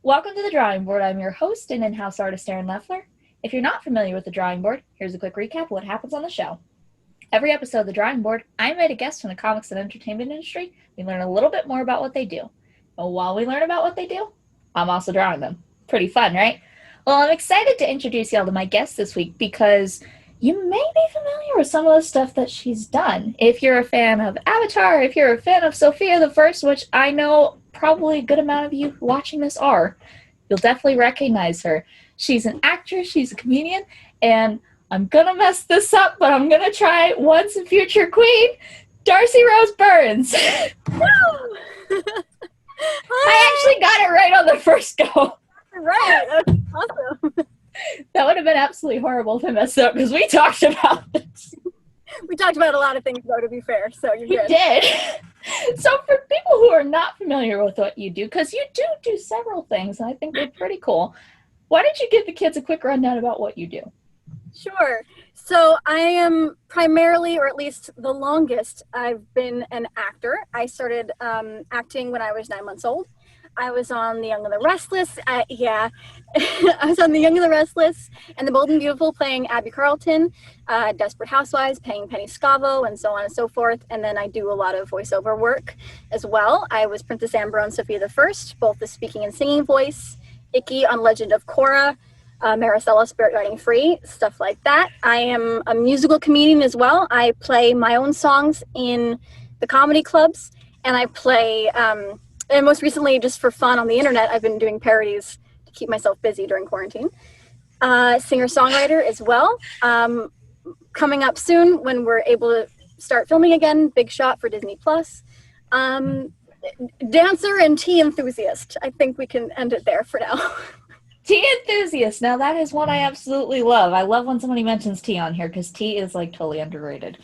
Welcome to the Drawing Board. I'm your host and in-house artist, Erin Leffler. If you're not familiar with the Drawing Board, here's a quick recap of what happens on the show. Every episode of the Drawing Board, I invite a guest from the comics and entertainment industry. We learn a little bit more about what they do. And while we learn about what they do, I'm also drawing them. Pretty fun, right? Well, I'm excited to introduce y'all to my guest this week because you may be familiar with some of the stuff that she's done. If you're a fan of Avatar, if you're a fan of Sophia the First, which I know probably a good amount of you watching this are, you'll definitely recognize her. She's an actress, she's a comedian, and I'm gonna mess this up, but I'm gonna try it once and future queen, Darcy Rose Byrnes. I actually got it right on the first go. Right, that's awesome. That would have been absolutely horrible to mess up because we talked about this. We talked about a lot of things, though, to be fair, so you're good. We did. So for people who are not familiar with what you do, because you do several things, and I think they're pretty cool, why don't you give the kids a quick rundown about what you do? Sure. So I am primarily, or at least the longest, I've been an actor. I started acting when I was 9 months old. I was on The Young and the Restless. I was on The Young and the Restless and The Bold and Beautiful playing Abby Carlton, Desperate Housewives playing Penny Scavo, and so on and so forth. And then I do a lot of voiceover work as well. I was Princess Amber on Sophia the First, both the speaking and singing voice, Icky on Legend of Korra, Maricela Spirit Riding Free, stuff like that. I am a musical comedian as well. I play my own songs in the comedy clubs, and I play... and most recently, just for fun on the internet, I've been doing parodies to keep myself busy during quarantine. Singer-songwriter as well. Coming up soon when we're able to start filming again, big shot for Disney+. Dancer and tea enthusiast. I think we can end it there for now. Tea enthusiast. Now that is what I absolutely love. I love when somebody mentions tea on here because tea is like totally underrated.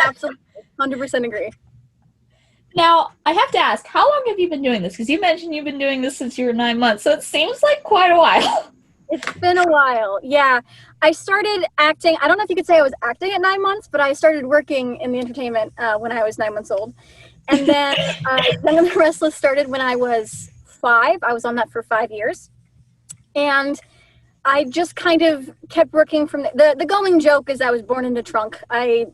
Absolutely. 100% agree. Now, I have to ask, how long have you been doing this? Because you mentioned you've been doing this since you were 9 months, so it seems like quite a while. It's been a while, yeah. I started acting, I don't know if you could say I was acting at 9 months, but I started working in the entertainment when I was 9 months old. And then Young and the Restless started when I was 5. I was on that for 5 years. And I just kind of kept working from the going joke is I was born in the trunk. I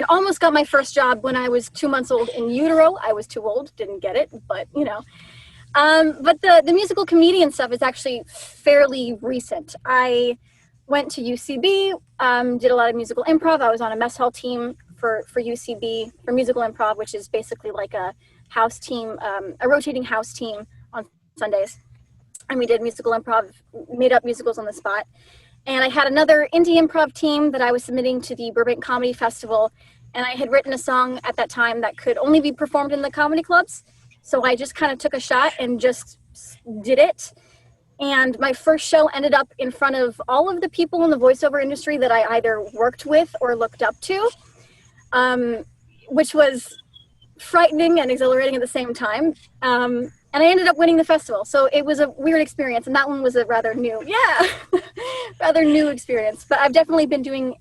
almost got my first job when I was 2 months old in utero. I was too old, didn't get it, but But the musical comedian stuff is actually fairly recent. I went to UCB, did a lot of musical improv. I was on a mess hall team for UCB, for musical improv, which is basically like a house team, a rotating house team on Sundays. And we did musical improv, made up musicals on the spot. And I had another indie improv team that I was submitting to the Burbank Comedy Festival. And I had written a song at that time that could only be performed in the comedy clubs. So I just kind of took a shot and just did it. And my first show ended up in front of all of the people in the voiceover industry that I either worked with or looked up to, which was frightening and exhilarating at the same time. And I ended up winning the festival. So it was a weird experience. And that one was a rather new experience. But I've definitely been doing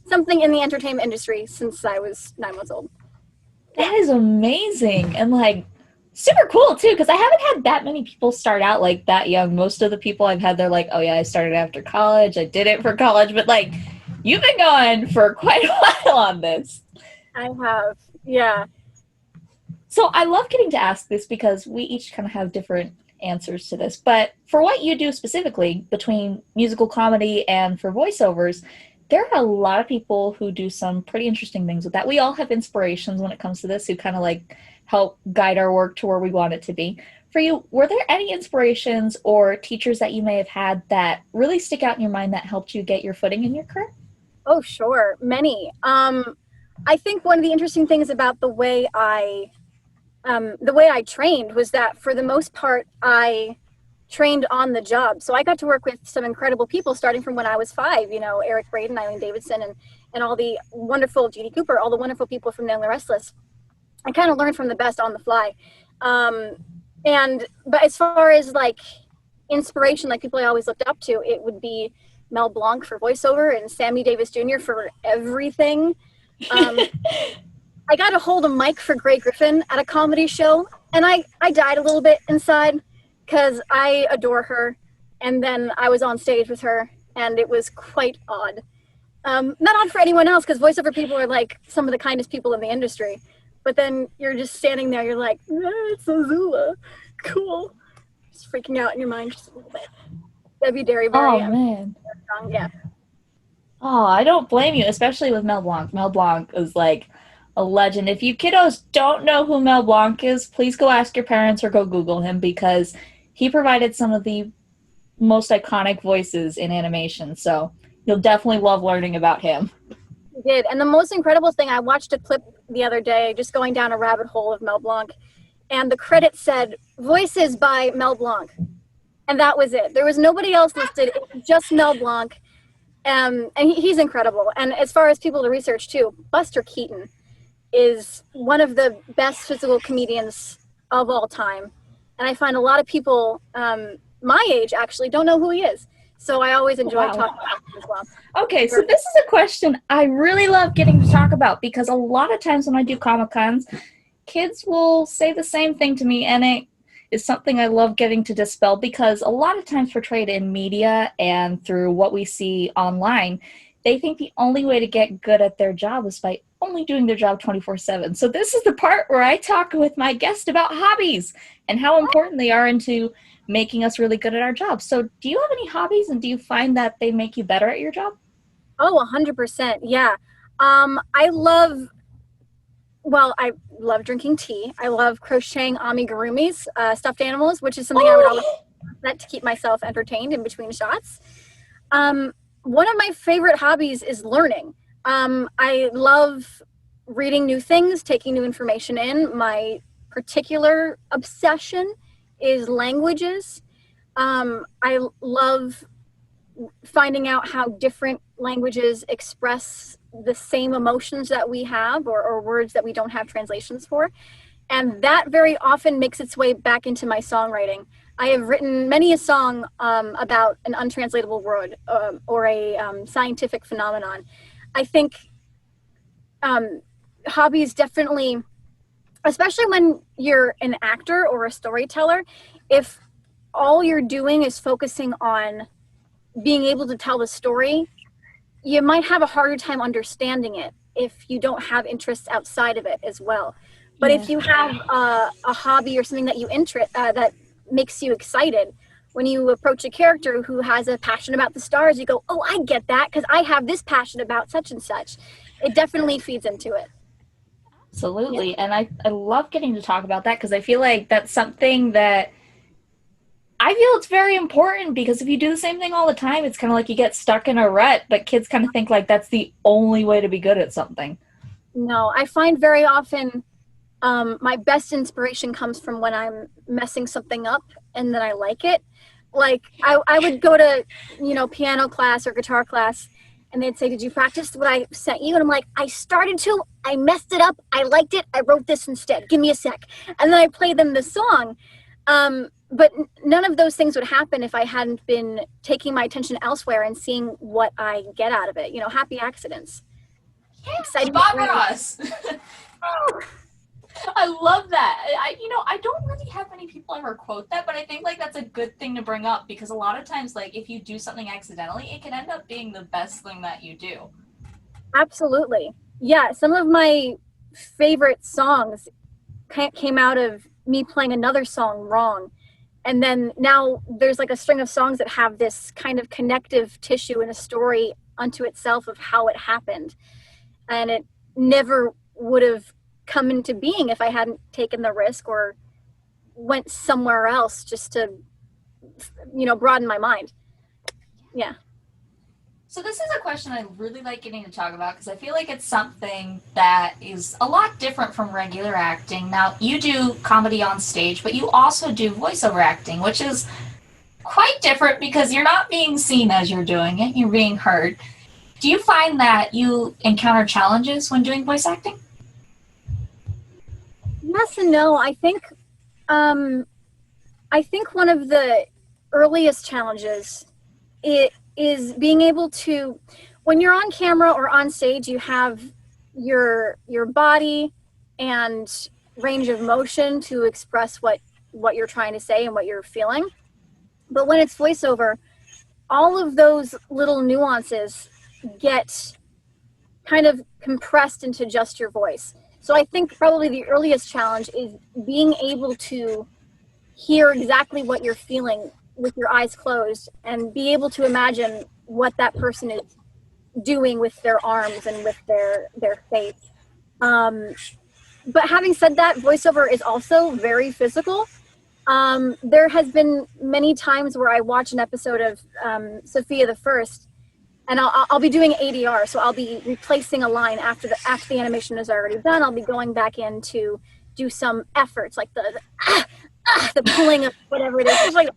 something in the entertainment industry since I was 9 months old. That is amazing. And like super cool too, because I haven't had that many people start out like that young. Most of the people I've had, they're like, oh yeah, I started after college. I did it for college. But like, you've been going for quite a while on this. I have, yeah. So I love getting to ask this because we each kind of have different answers to this. But for what you do specifically between musical comedy and for voiceovers, there are a lot of people who do some pretty interesting things with that. We all have inspirations when it comes to this who kind of like help guide our work to where we want it to be. For you, were there any inspirations or teachers that you may have had that really stick out in your mind that helped you get your footing in your career? Oh, sure. Many. I think one of the interesting things about the way I trained was that for the most part, I trained on the job. So I got to work with some incredible people starting from when I was 5, Eric Braden, Eileen Davidson, and all the wonderful, Jeannie Cooper, all the wonderful people from The Young and the Restless. I kind of learned from the best on the fly. But as far as like inspiration, like people I always looked up to, it would be Mel Blanc for voiceover and Sammy Davis Jr. for everything. I got a hold of Mike for Grey Griffin at a comedy show, and I died a little bit inside because I adore her. And then I was on stage with her, and it was quite odd. Not odd for anyone else, because voiceover people are like some of the kindest people in the industry. But then you're just standing there, you're like, it's Azula. Cool. Just freaking out in your mind just a little bit. Debbie Derryberry. Oh, man. Yeah. Oh, I don't blame you, especially with Mel Blanc. Mel Blanc is like a legend. If you kiddos don't know who Mel Blanc is, please go ask your parents or go Google him, because he provided some of the most iconic voices in animation. So you'll definitely love learning about him. He did. And the most incredible thing, I watched a clip the other day, just going down a rabbit hole of Mel Blanc, and the credits said, voices by Mel Blanc. And that was it. There was nobody else listed. It was just Mel Blanc. And he's incredible. And as far as people to research too, Buster Keaton is one of the best physical comedians of all time. And I find a lot of people my age actually don't know who he is. So I always enjoy talking about him as well. Okay, so this is a question I really love getting to talk about, because a lot of times when I do Comic-Cons, kids will say the same thing to me, and it is something I love getting to dispel, because a lot of times portrayed in media and through what we see online, they think the only way to get good at their job is by only doing their job 24/7. So this is the part where I talk with my guest about hobbies and how important they are into making us really good at our jobs. So do you have any hobbies, and do you find that they make you better at your job? Oh, 100%. Yeah. I love drinking tea. I love crocheting amigurumis, stuffed animals, which is something I would always do to keep myself entertained in between shots. One of my favorite hobbies is learning. I love reading new things, taking new information in. My particular obsession is languages. I love finding out how different languages express the same emotions that we have, or words that we don't have translations for. And that very often makes its way back into my songwriting. I have written many a song about an untranslatable word or a scientific phenomenon. I think hobbies definitely, especially when you're an actor or a storyteller, if all you're doing is focusing on being able to tell the story, you might have a harder time understanding it if you don't have interests outside of it as well. But if you have a hobby or something that that makes you excited, when you approach a character who has a passion about the stars, you go, oh, I get that, because I have this passion about such and such. It definitely feeds into it. Absolutely. Yeah. And I love getting to talk about that, because I feel like that's something that I feel it's very important, because if you do the same thing all the time, it's kind of like you get stuck in a rut, but kids kind of think like that's the only way to be good at something. No, I find very often my best inspiration comes from when I'm messing something up and then I like it. Like I would go to, piano class or guitar class, and they'd say, did you practice what I sent you? And I'm like, I started to, I messed it up, I liked it, I wrote this instead, give me a sec. And then I play them the song. But none of those things would happen if I hadn't been taking my attention elsewhere and seeing what I get out of it. Happy accidents. Yeah, exciting. Bob Ross. I love that. I don't really have many people ever quote that, but I think like that's a good thing to bring up, because a lot of times, like, if you do something accidentally, it can end up being the best thing that you do. Absolutely. Yeah, some of my favorite songs came out of me playing another song wrong. And then now there's like a string of songs that have this kind of connective tissue in a story unto itself of how it happened. And it never would have come into being if I hadn't taken the risk or went somewhere else just to, broaden my mind. Yeah. So this is a question I really like getting to talk about, because I feel like it's something that is a lot different from regular acting. Now, you do comedy on stage, but you also do voiceover acting, which is quite different because you're not being seen as you're doing it, you're being heard. Do you find that you encounter challenges when doing voice acting? Yes and no. I think one of the earliest challenges is being able to, when you're on camera or on stage, you have your body and range of motion to express what what you're trying to say and what you're feeling. But when it's voiceover, all of those little nuances get kind of compressed into just your voice. So I think probably the earliest challenge is being able to hear exactly what you're feeling with your eyes closed and be able to imagine what that person is doing with their arms and with their face. But having said that, voiceover is also very physical. There has been many times where I watch an episode of Sophia the First, and I'll be doing ADR, so I'll be replacing a line after the animation is already done. I'll be going back in to do some efforts, like the pulling of whatever it is. It's like,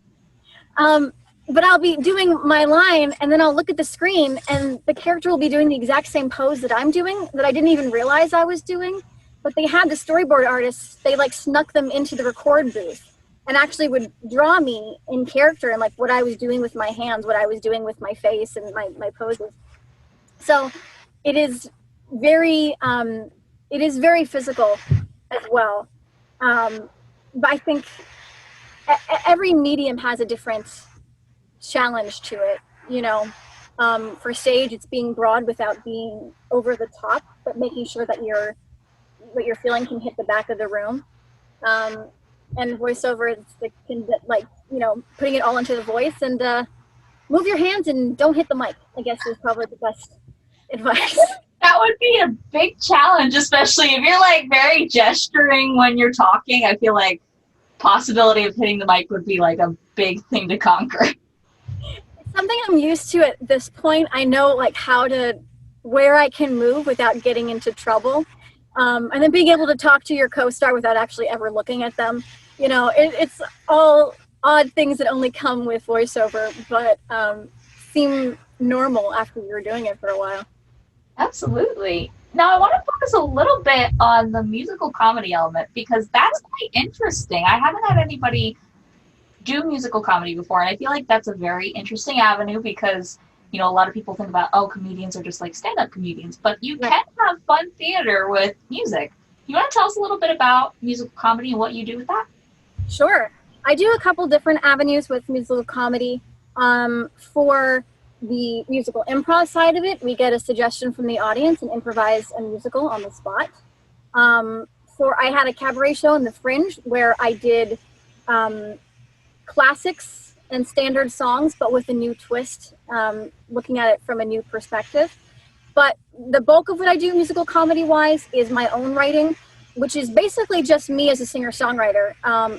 but I'll be doing my line, and then I'll look at the screen, and the character will be doing the exact same pose that I'm doing, that I didn't even realize I was doing. But they had the storyboard artists, they like snuck them into the record booth and actually would draw me in character and like what I was doing with my hands, what I was doing with my face and my poses. So it is very physical as well. But I think every medium has a different challenge to it, you know. For stage, it's being broad without being over the top, but making sure that what you're feeling can hit the back of the room. And voiceover, it's like, you know, putting it all into the voice and move your hands and don't hit the mic, I guess is probably the best advice. That would be a big challenge, especially if you're like very gesturing when you're talking. I feel like possibility of hitting the mic would be like a big thing to conquer. It's something I'm used to at this point. I know like where I can move without getting into trouble. And then being able to talk to your co-star without actually ever looking at them. You know, it's all odd things that only come with voiceover, but seem normal after you're doing it for a while. Absolutely. Now, I want to focus a little bit on the musical comedy element because that's quite interesting. I haven't had anybody do musical comedy before, and I feel like that's a very interesting avenue because, you know, a lot of people think about, oh, comedians are just like stand-up comedians, but you can have fun theater with music. You want to tell us a little bit about musical comedy and what you do with that? Sure. I do a couple different avenues with musical comedy. For the musical improv side of it, we get a suggestion from the audience and improvise a musical on the spot. I had a cabaret show in the Fringe where I did classics and standard songs, but with a new twist, looking at it from a new perspective. But the bulk of what I do musical comedy-wise is my own writing, which is basically just me as a singer-songwriter,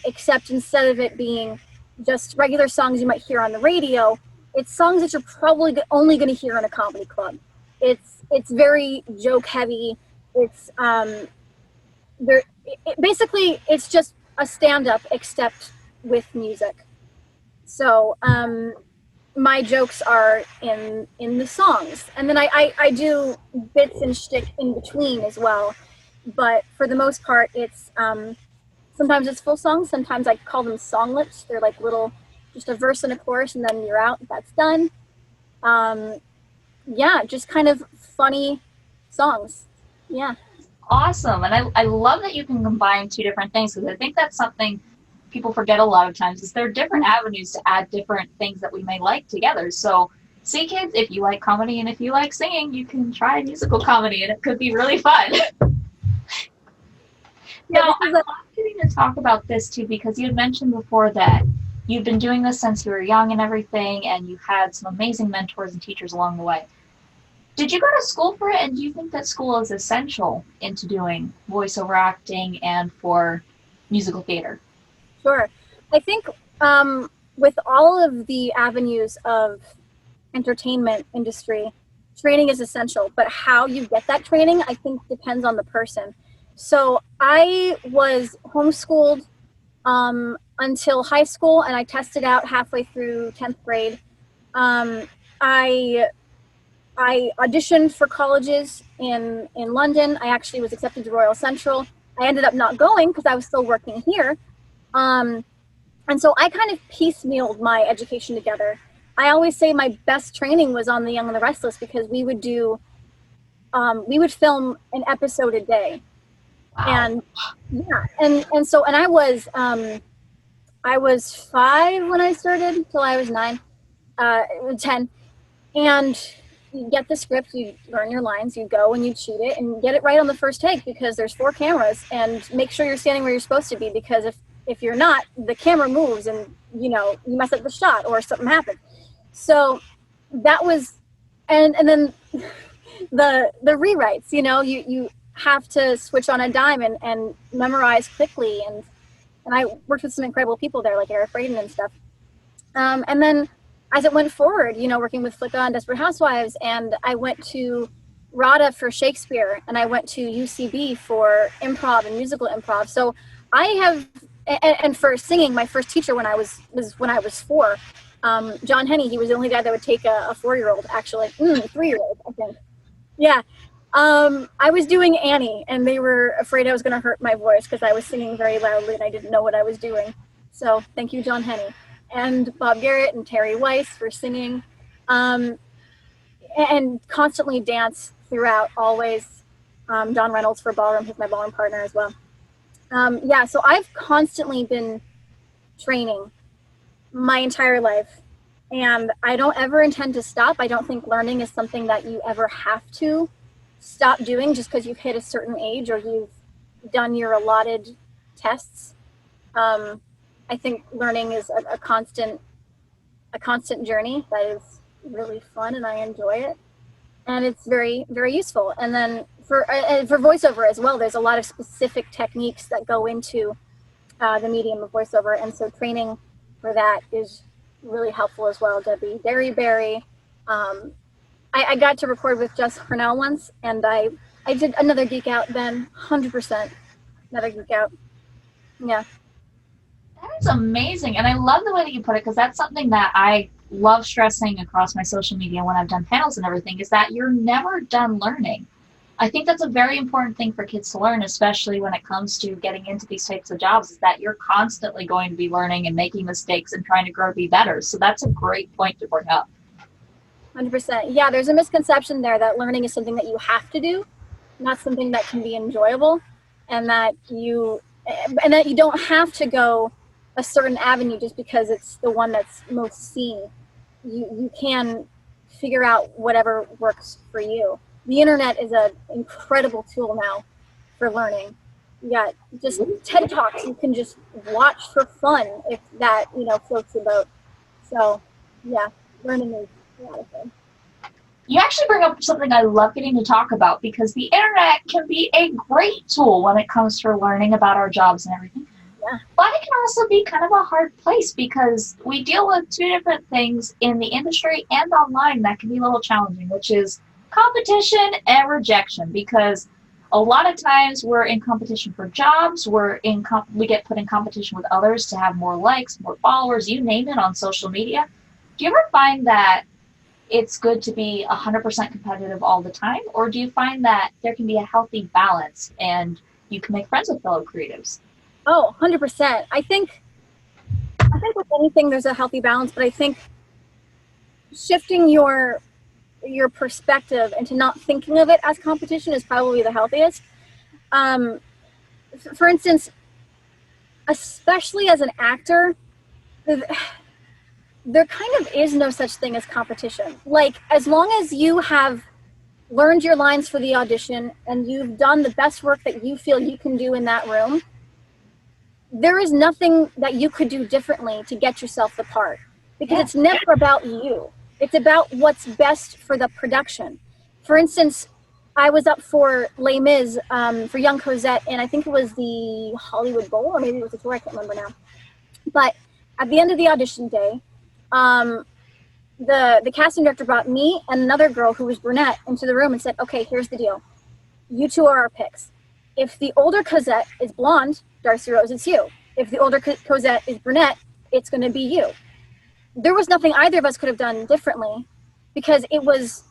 except instead of it being just regular songs you might hear on the radio, it's songs that you're probably only going to hear in a comedy club. It's very joke-heavy. It's basically it's just a stand-up except with music. So my jokes are in the songs, and then I do bits and shtick in between as well. But for the most part, it's sometimes it's full songs. Sometimes I call them songlets. They're like little, just a verse and a chorus, and then you're out. That's done. Yeah, just kind of funny songs. Yeah. Awesome. And I love that you can combine two different things because I think that's something people forget a lot of times is there are different avenues to add different things that we may like together. So see, kids, if you like comedy and if you like singing, you can try musical comedy and it could be really fun. Now, I love getting to talk about this too because you had mentioned before that you've been doing this since you were young and everything, and you've had some amazing mentors and teachers along the way. Did you go to school for it, and do you think that school is essential into doing voiceover acting and for musical theater? Sure. I think with all of the avenues of entertainment industry, training is essential, but how you get that training, I think, depends on the person. So I was homeschooled until high school, and I tested out halfway through 10th grade. I auditioned for colleges in London. I actually was accepted to Royal Central. I ended up not going because I was still working here. And so I kind of piecemealed my education together. I always say my best training was on The Young and the Restless because we would film an episode a day. Wow. And yeah, and I was I was 5 when I started till I was 9, 10. And you get the script, you learn your lines, you go and you shoot it and get it right on the first take, because there's 4 cameras, and make sure you're standing where you're supposed to be, because if you're not, the camera moves and you mess up the shot or something happens. So that was, and then the rewrites, you have to switch on a dime and memorize quickly, and I worked with some incredible people there, like Eric Braden and stuff. And then as it went forward, working with Flicka on Desperate Housewives, and I went to RADA for Shakespeare, and I went to UCB for improv and musical improv. So I have, and for singing, my first teacher when I was 4, John Henney. He was the only guy that would take a 4-year-old, actually, 3-year-old, I think. Yeah. I was doing Annie, and they were afraid I was going to hurt my voice because I was singing very loudly and I didn't know what I was doing. So thank you, John Henney. And Bob Garrett and Terry Weiss for singing, and constantly dance throughout, always. Don Reynolds for ballroom, who's my ballroom partner as well. So I've constantly been training my entire life, and I don't ever intend to stop. I don't think learning is something that you ever have to stop doing just because you've hit a certain age or you've done your allotted tests. I think learning is a constant journey that is really fun, and I enjoy it, and it's very, very useful. And then for voiceover as well, there's a lot of specific techniques that go into the medium of voiceover, and so training for that is really helpful as well. Debbie Derryberry. I got to record with Jess Cornell once, and I did another geek out then, 100%. Another geek out. Yeah. That is amazing. And I love the way that you put it, because that's something that I love stressing across my social media when I've done panels and everything, is that you're never done learning. I think that's a very important thing for kids to learn, especially when it comes to getting into these types of jobs, is that you're constantly going to be learning and making mistakes and trying to grow to be better. So that's a great point to bring up. 100%. Yeah, there's a misconception there that learning is something that you have to do, not something that can be enjoyable, and that you don't have to go a certain avenue just because it's the one that's most seen. You can figure out whatever works for you. The internet is an incredible tool now for learning. You got just TED Talks you can just watch for fun if that floats your boat. So yeah, learning is a lot of fun. You actually bring up something I love getting to talk about, because the internet can be a great tool when it comes to learning about our jobs and everything. Yeah. But it can also be kind of a hard place, because we deal with 2 different things in the industry and online that can be a little challenging, which is competition and rejection. Because a lot of times we're in competition for jobs, we get put in competition with others to have more likes, more followers, you name it, on social media. Do you ever find that it's good to be 100% competitive all the time, or do you find that there can be a healthy balance and you can make friends with fellow creatives? Oh, 100%. I think with anything there's a healthy balance, but I think shifting your perspective into not thinking of it as competition is probably the healthiest. For instance, especially as an actor, there kind of is no such thing as competition. Like, as long as you have learned your lines for the audition and you've done the best work that you feel you can do in that room, there is nothing that you could do differently to get yourself the part, because it's never about you. It's about what's best for the production. For instance, I was up for Les Mis for Young Cosette, and I think it was the Hollywood Bowl, or maybe it was the tour, I can't remember now. But at the end of the audition day, the casting director brought me and another girl who was brunette into the room and said, okay, here's the deal. You 2 are our picks. If the older Cosette is blonde, Darcy Rose, it's you. If the older Cosette is brunette, it's going to be you. There was nothing either of us could have done differently, because it was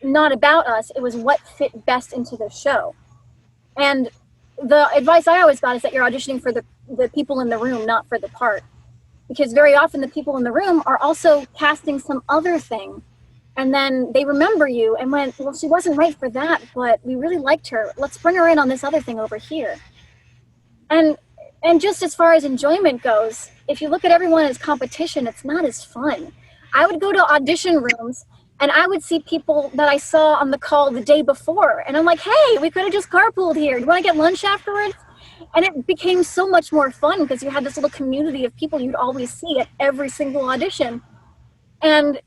not about us. It was what fit best into the show. And the advice I always got is that you're auditioning for the people in the room, not for the part. Because very often the people in the room are also casting some other thing. And then they remember you and went, well, she wasn't right for that, but we really liked her. Let's bring her in on this other thing over here. And And just as far as enjoyment goes, if you look at everyone as competition, it's not as fun. I would go to audition rooms and I would see people that I saw on the call the day before. And I'm like, hey, we could have just carpooled here. Do you want to get lunch afterwards? And it became so much more fun because you had this little community of people you'd always see at every single audition. And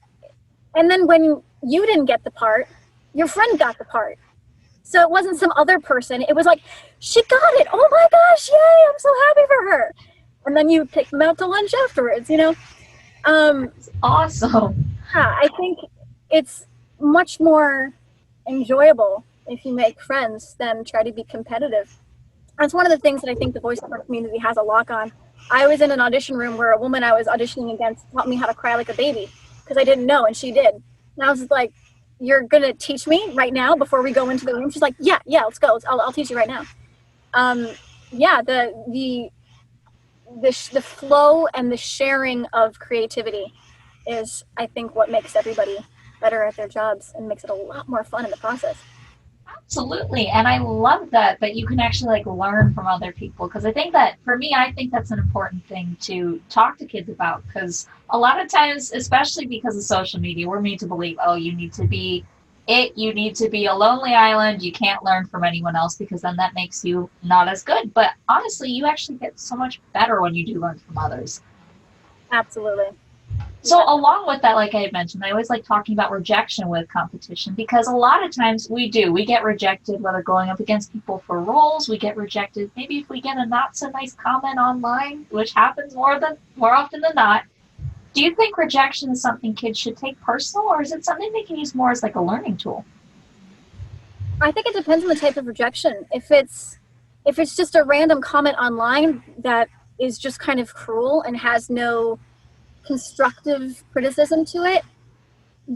then when you didn't get the part, your friend got the part. So it wasn't some other person. It was like, she got it. Oh my gosh, yay, I'm so happy for her. And then you take them out to lunch afterwards, you know? It's awesome. Yeah, I think it's much more enjoyable if you make friends than try to be competitive. That's one of the things that I think the voiceover community has a lock on. I was in an audition room where a woman I was auditioning against taught me how to cry like a baby because I didn't know, and she did. And I was just like, you're going to teach me right now before we go into the room? She's like, yeah, let's go. I'll teach you right now. Yeah, the flow and the sharing of creativity is, I think, what makes everybody better at their jobs and makes it a lot more fun in the process. Absolutely. And I love that you can actually like learn from other people, because I think that for me, I think that's an important thing to talk to kids about, because a lot of times, especially because of social media, we're made to believe, oh, you need to be you need to be a lonely island, you can't learn from anyone else because then that makes you not as good. But honestly, you actually get so much better when you do learn from others. Absolutely. So along with that, like I had mentioned, I always like talking about rejection with competition, because a lot of times we get rejected, whether going up against people for roles, we get rejected maybe if we get a not so nice comment online, which happens more often than not. Do you think rejection is something kids should take personal, or is it something they can use more as like a learning tool? I think it depends on the type of rejection. If it's just a random comment online that is just kind of cruel and has no constructive criticism to it,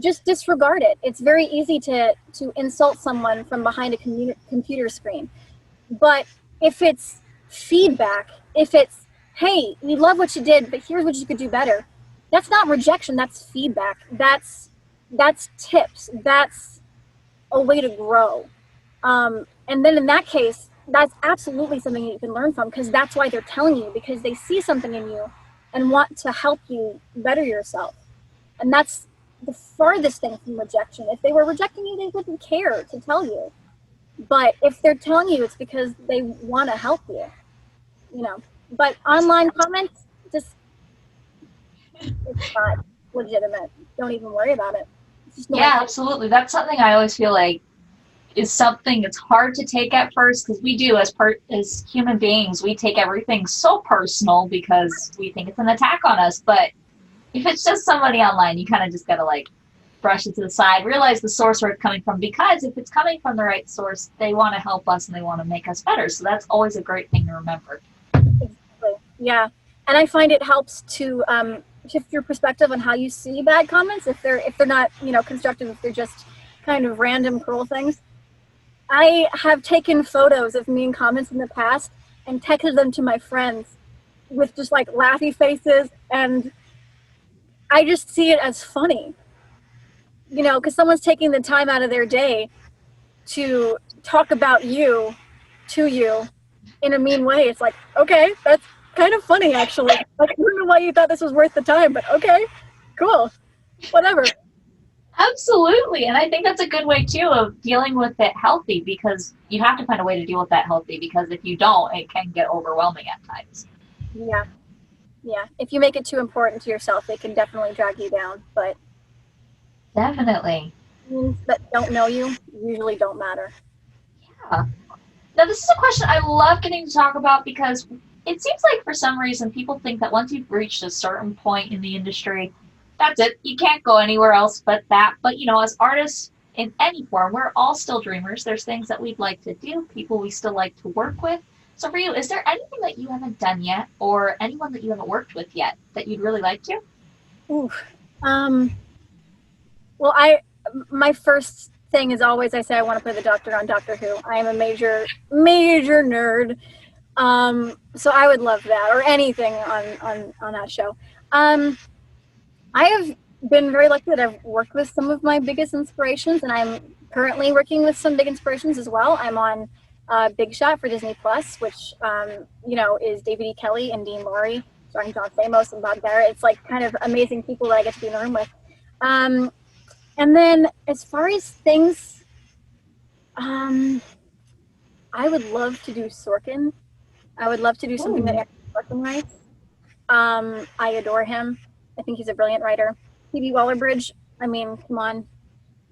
just disregard it. It's very easy to insult someone from behind a computer screen. But if it's feedback, if it's, hey, we love what you did, but here's what you could do better, that's not rejection, that's feedback. That's tips. That's a way to grow. And then in that case, that's absolutely something that you can learn from, because that's why they're telling you, because they see something in you and want to help you better yourself. And that's the farthest thing from rejection. If they were rejecting you, they wouldn't care to tell you. But if they're telling you, it's because they want to help you, you know. But online comments, just, it's not legitimate. Don't even worry about it. Yeah, absolutely. That's something I always feel like is something that's hard to take at first, because we do, as human beings, we take everything so personal because we think it's an attack on us. But if it's just somebody online, you kind of just gotta like brush it to the side, realize the source where it's coming from, because if it's coming from the right source, they want to help us and they want to make us better. So that's always a great thing to remember. Exactly. Yeah, and I find it helps to shift your perspective on how you see bad comments. If they're not, you know, constructive, if they're just kind of random cruel things. I have taken photos of mean comments in the past and texted them to my friends with just like laughy faces, and I just see it as funny, you know, because someone's taking the time out of their day to talk about you to you in a mean way. It's like, okay, that's kind of funny actually. Like, I don't know why you thought this was worth the time, but okay, cool, whatever. Absolutely. And I think that's a good way too of dealing with it healthy, because you have to find a way to deal with that healthy, because if you don't, it can get overwhelming at times. Yeah. If you make it too important to yourself, it can definitely drag you down. But definitely, things that don't know you usually don't matter. Yeah. Now this is a question I love getting to talk about, because it seems like for some reason people think that once you've reached a certain point in the industry, that's it. You can't go anywhere else but that. But, you know, as artists in any form, we're all still dreamers. There's things that we'd like to do, people we still like to work with. So for you, is there anything that you haven't done yet, or anyone that you haven't worked with yet that you'd really like to? Ooh. Well, my first thing is always I say I want to play the Doctor on Doctor Who. I am a major nerd. So I would love that, or anything on that show. I have been very lucky that I've worked with some of my biggest inspirations, and I'm currently working with some big inspirations as well. I'm on Big Shot for Disney Plus, which is David E. Kelly and Dean Lorry, starring John Stamos and Bob Garrett. It's like kind of amazing people that I get to be in the room with. And then as far as things, I would love to do Sorkin. I would love to do something that Aaron Sorkin writes. I adore him. I think he's a brilliant writer. Phoebe Waller-Bridge, I mean, come on.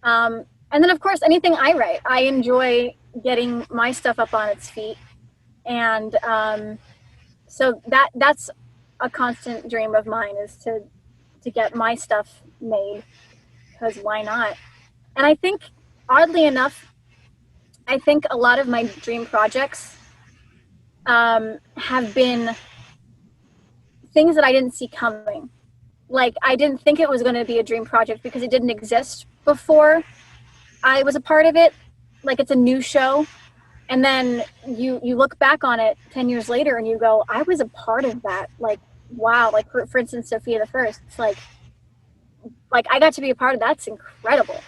And then, of course, anything I write. I enjoy getting my stuff up on its feet. And so that's a constant dream of mine, is to get my stuff made, because why not? And I think, oddly enough, I think a lot of my dream projects have been things that I didn't see coming. Like, I didn't think it was going to be a dream project because it didn't exist before I was a part of it. Like, it's a new show. And then you look back on it 10 years later and you go, I was a part of that. Like, wow. Like, for instance, Sophia the First. It's like I got to be a part of that. That's incredible.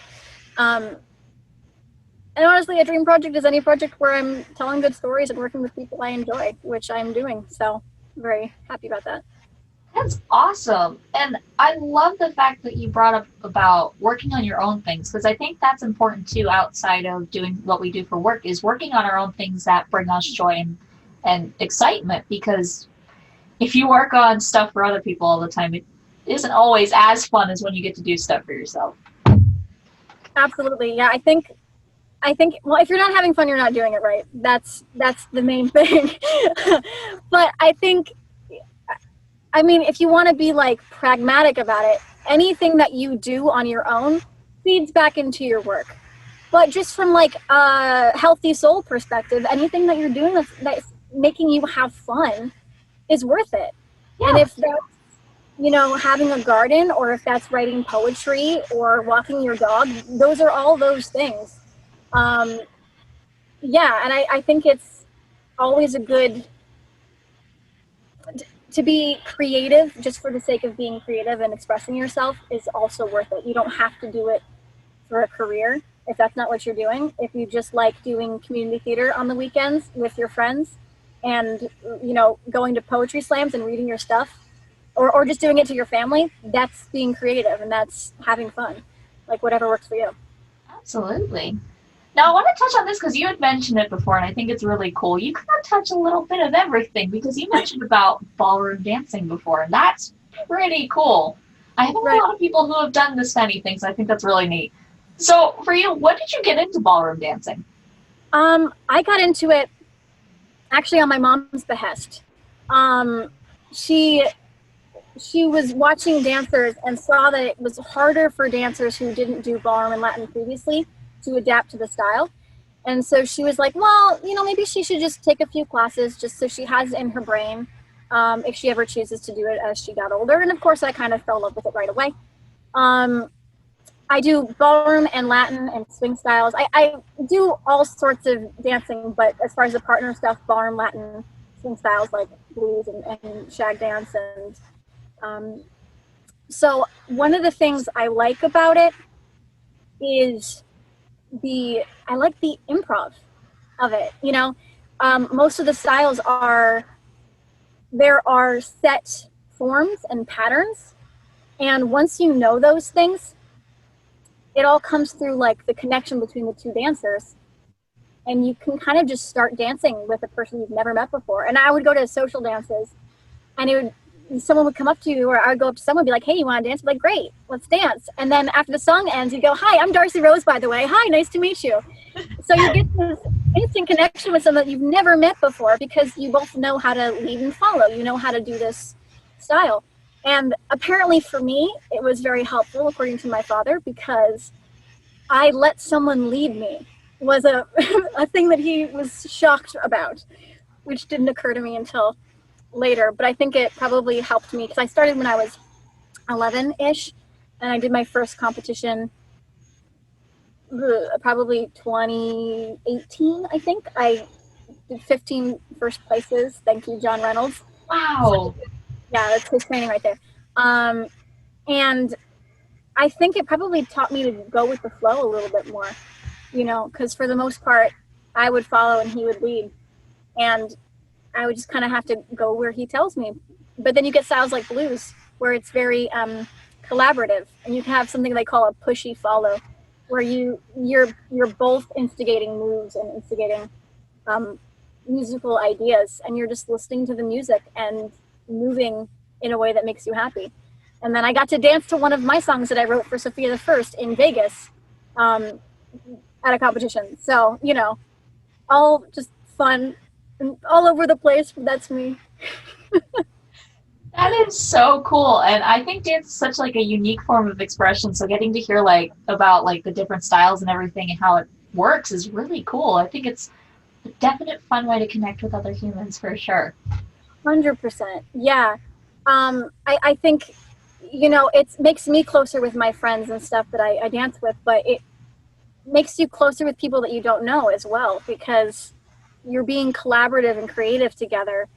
And honestly, a dream project is any project where I'm telling good stories and working with people I enjoy, which I'm doing. So I'm very happy about that. That's awesome. And I love the fact that you brought up about working on your own things, because I think that's important too, outside of doing what we do for work, is working on our own things that bring us joy and excitement. Because if you work on stuff for other people all the time, it isn't always as fun as when you get to do stuff for yourself. Absolutely. Yeah, I think, well, if you're not having fun, you're not doing it right. That's the main thing. But I mean, if you want to be like pragmatic about it, anything that you do on your own feeds back into your work. But just from like a healthy soul perspective, anything that you're doing that's making you have fun is worth it. Yeah. And if that's, having a garden, or if that's writing poetry or walking your dog, those are all those things. And I think it's always a good to be creative just for the sake of being creative and expressing yourself is also worth it. You don't have to do it for a career if that's not what you're doing. If you just like doing community theater on the weekends with your friends and, going to poetry slams and reading your stuff, or just doing it to your family, that's being creative and that's having fun. Like, whatever works for you. Absolutely. Now, I want to touch on this because you had mentioned it before, and I think it's really cool. You kind of touch a little bit of everything, because you mentioned about ballroom dancing before, and that's pretty cool. I haven't met a lot of people who have done this many things. I think that's really neat. So, for you, what did you get into ballroom dancing? I got into it actually on my mom's behest. She was watching dancers and saw that it was harder for dancers who didn't do ballroom and Latin previously to adapt to the style. And so she was like, well, maybe she should just take a few classes just so she has it in her brain if she ever chooses to do it as she got older. And of course, I kind of fell in love with it right away. I do ballroom and Latin and swing styles. I do all sorts of dancing, but as far as the partner stuff, ballroom, Latin, swing styles like blues and shag dance. And so one of the things I like about it is I like the improv of it. Most of the styles there are set forms and patterns, and once you know those things, it all comes through like the connection between the two dancers, and you can kind of just start dancing with a person you've never met before. And I would go to social dances, and someone would come up to you, or I would go up to someone and be like, hey, you want to dance? I'd be like, great, let's dance. And then after the song ends, you go, hi, I'm Darcy Rose, by the way. Hi, nice to meet you. So you get this instant connection with someone that you've never met before, because you both know how to lead and follow. You know how to do this style. And apparently for me, it was very helpful, according to my father, because I let someone lead me was a thing that he was shocked about, which didn't occur to me until later. But I think it probably helped me, because I started when I was 11-ish, and I did my first competition probably 2018, I think. I did 15 first places. Thank you, John Reynolds. Wow. Yeah, that's his training right there. And I think it probably taught me to go with the flow a little bit more, because for the most part, I would follow and he would lead. And I would just kind of have to go where he tells me. But then you get styles like blues, where it's very collaborative, and you can have something they call a pushy follow, where you're both instigating moves and instigating musical ideas, and you're just listening to the music and moving in a way that makes you happy. And then I got to dance to one of my songs that I wrote for Sophia the First in Vegas at a competition. So, you know, all just fun and all over the place. That's me. That is so cool, and I think dance is such like a unique form of expression. So getting to hear like about like the different styles and everything and how it works is really cool. I think it's a definite fun way to connect with other humans for sure. 100%. Yeah. I think, you know, it makes me closer with my friends and stuff that I dance with, but it makes you closer with people that you don't know as well, because you're being collaborative and creative together.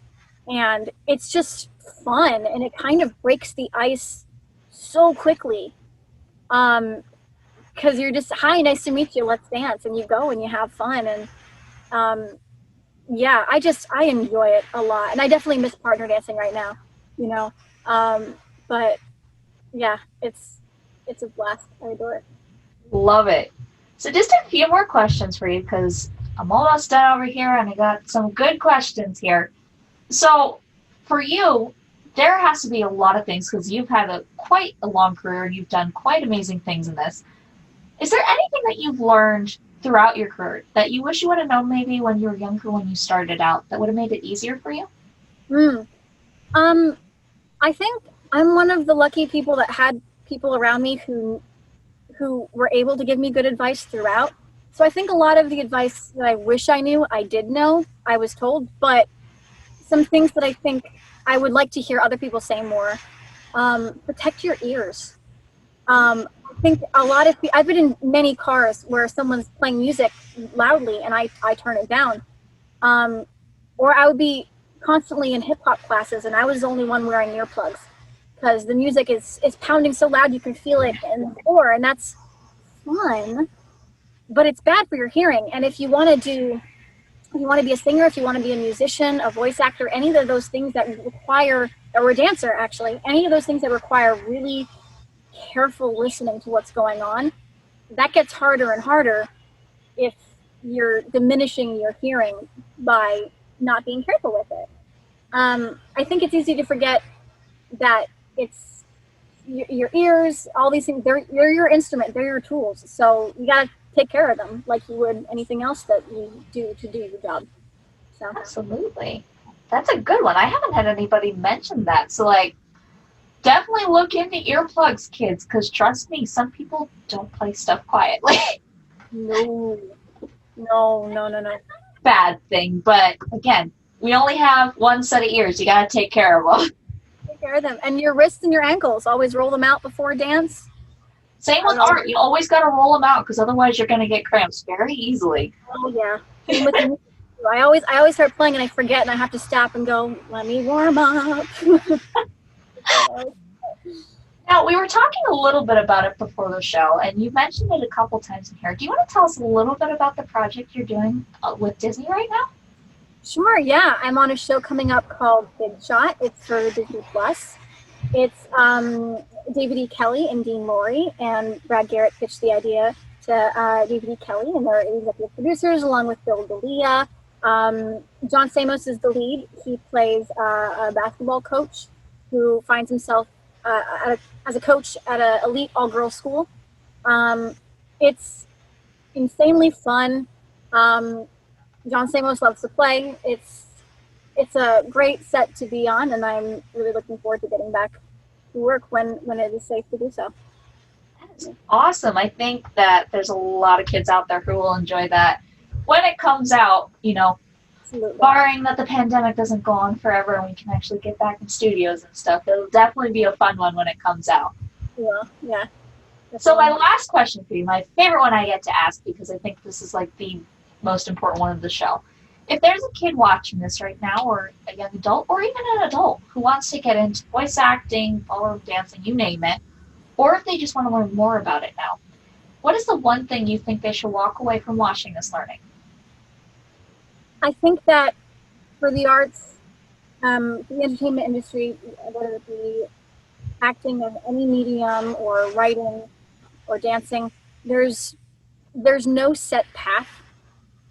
And it's just fun, and it kind of breaks the ice so quickly. Because you're just, hi, nice to meet you, let's dance. And you go and you have fun. And yeah, I enjoy it a lot. And I definitely miss partner dancing right now, you know. But yeah, it's a blast. I adore it. Love it. So just a few more questions for you because I'm almost done over here and I got some good questions here. So for you, there has to be a lot of things because you've had quite a long career and you've done quite amazing things in this. Is there anything that you've learned throughout your career that you wish you would have known maybe when you were younger, when you started out, that would have made it easier for you? I think I'm one of the lucky people that had people around me who were able to give me good advice throughout. So I think a lot of the advice that I wish I knew, I did know, I was told, but some things that I think I would like to hear other people say more. Protect your ears. I think a lot of I've been in many cars where someone's playing music loudly and I turn it down. Or I would be constantly in hip hop classes and I was the only one wearing earplugs because the music is pounding so loud you can feel it in the floor, and that's fun, but it's bad for your hearing. And if you want to be a singer, if you want to be a musician, a voice actor, any of those things that require, or a dancer actually, any of those things that require really careful listening to what's going on, that gets harder and harder if you're diminishing your hearing by not being careful with it. I think it's easy to forget that it's your ears, all these things, they're your instrument, they're your tools. So you got to take care of them like you would anything else that you do to do your job. So Absolutely. That's a good one. I haven't had anybody mention that. So, like, definitely look into earplugs, kids, because trust me, some people don't play stuff quietly. no. Bad thing. But, again, we only have one set of ears. You got to take care of them. Take care of them. And your wrists and your ankles, always roll them out before a dance. Same with art. You always got to roll them out because otherwise you're going to get cramps very easily. Oh, yeah. Same with music. I always start playing and I forget and I have to stop and go, let me warm up. Now, we were talking a little bit about it before the show, and you mentioned it a couple times in here. Do you want to tell us a little bit about the project you're doing with Disney right now? Sure, yeah. I'm on a show coming up called Big Shot. It's for Disney Plus. It's David E. Kelley and Dean Lorey, and Brad Garrett pitched the idea to David E. Kelley, and they're executive producers along with Bill D'Elia. John Stamos is the lead. He plays a basketball coach who finds himself as a coach at an elite all-girls school. It's insanely fun. John Stamos loves to play. It's a great set to be on, and I'm really looking forward to getting back to work when it is safe to do so. That is awesome. I think that there's a lot of kids out there who will enjoy that when it comes out, you know, Absolutely. barring that the pandemic doesn't go on forever and we can actually get back in studios and stuff. It'll definitely be a fun one when it comes out. Yeah. So my last question for you, my favorite one I get to ask because I think this is like the most important one of the show. If there's a kid watching this right now, or a young adult, or even an adult who wants to get into voice acting, ballroom dancing, you name it, or if they just want to learn more about it now, what is the one thing you think they should walk away from watching this learning? I think that for the arts, the entertainment industry, whether it be acting of any medium or writing or dancing, there's no set path.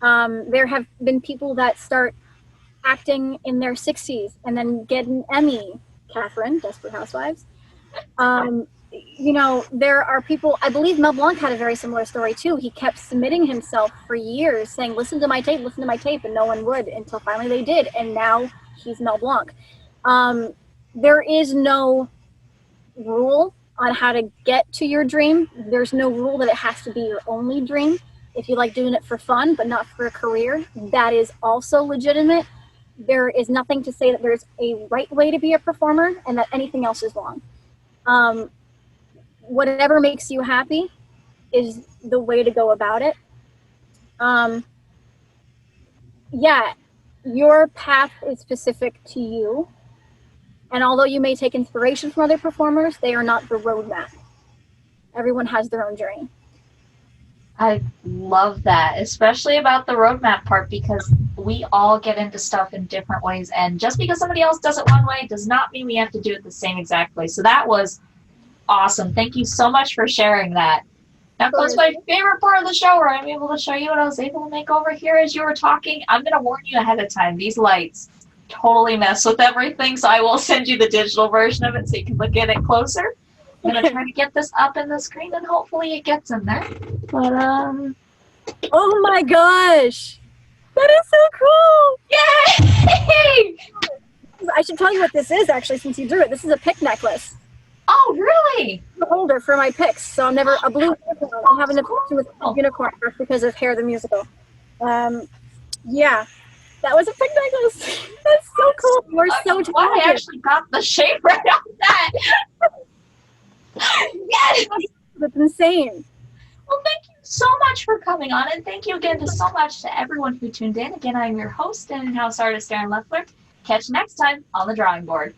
There have been people that start acting in their 60s and then get an Emmy. Catherine, Desperate Housewives. There are people, I believe Mel Blanc had a very similar story too. He kept submitting himself for years saying, listen to my tape, and no one would until finally they did. And now he's Mel Blanc. There is no rule on how to get to your dream. There's no rule that it has to be your only dream. If you like doing it for fun, but not for a career, that is also legitimate. There is nothing to say that there's a right way to be a performer and that anything else is wrong. Whatever makes you happy is the way to go about it. Your path is specific to you. And although you may take inspiration from other performers, they are not the roadmap. Everyone has their own journey. I love that, especially about the roadmap part, because we all get into stuff in different ways, and just because somebody else does it one way does not mean we have to do it the same exact way. So that was awesome. Thank you so much for sharing that. Now comes my favorite part of the show, where I'm able to show you what I was able to make over here as you were talking. I'm going to warn you ahead of time. These lights totally mess with everything, so I will send you the digital version of it so you can look at it closer. I'm going to try to get this up in the screen, and hopefully it gets in there. But, oh my gosh! That is so cool! Yay! I should tell you what this is, actually, since you drew it. This is a pick necklace. Oh, really? A holder for my picks, so I'm never a blue unicorn. I have an obsession with unicorn just because of Hair the Musical. That was a pick necklace. That's so cool. You're so talented. I actually got the shape right on that. Yes! That's insane. Well, thank you so much for coming on, and thank you again so much to everyone who tuned in. Again, I'm your host and in-house artist, Erin Leffler. Catch you next time on The Drawing Board.